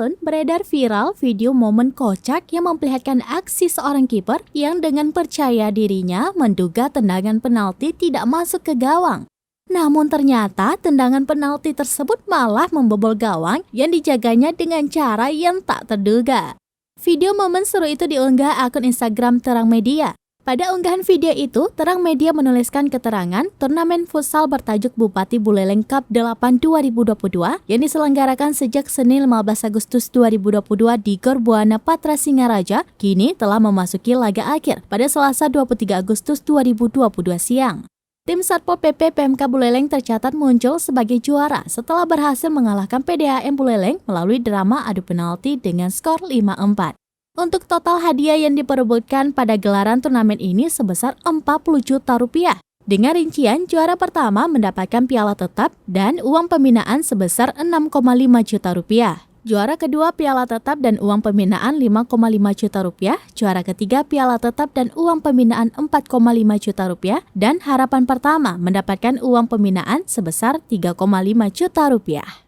tahun, beredar viral video momen kocak yang memperlihatkan aksi seorang kiper yang dengan percaya dirinya menduga tendangan penalti tidak masuk ke gawang. Namun ternyata tendangan penalti tersebut malah membobol gawang yang dijaganya dengan cara yang tak terduga. Video momen seru itu diunggah akun Instagram Terang Media. Pada unggahan video itu, Terang Media menuliskan keterangan turnamen futsal bertajuk Bupati Buleleng Cup 8 2022 yang diselenggarakan sejak Senin 15 Agustus 2022 di Gor Buana Patra Singaraja kini telah memasuki laga akhir pada Selasa 23 Agustus 2022 siang. Tim Satpol PP PMK Buleleng tercatat muncul sebagai juara setelah berhasil mengalahkan PDAM Buleleng melalui drama adu penalti dengan skor 5-4. Untuk total hadiah yang diperebutkan pada gelaran turnamen ini sebesar 40 juta rupiah. Dengan rincian, juara pertama mendapatkan piala tetap dan uang pembinaan sebesar 6,5 juta rupiah. Juara kedua piala tetap dan uang pembinaan 5,5 juta rupiah. Juara ketiga piala tetap dan uang pembinaan 4,5 juta rupiah. Dan harapan pertama mendapatkan uang pembinaan sebesar 3,5 juta rupiah.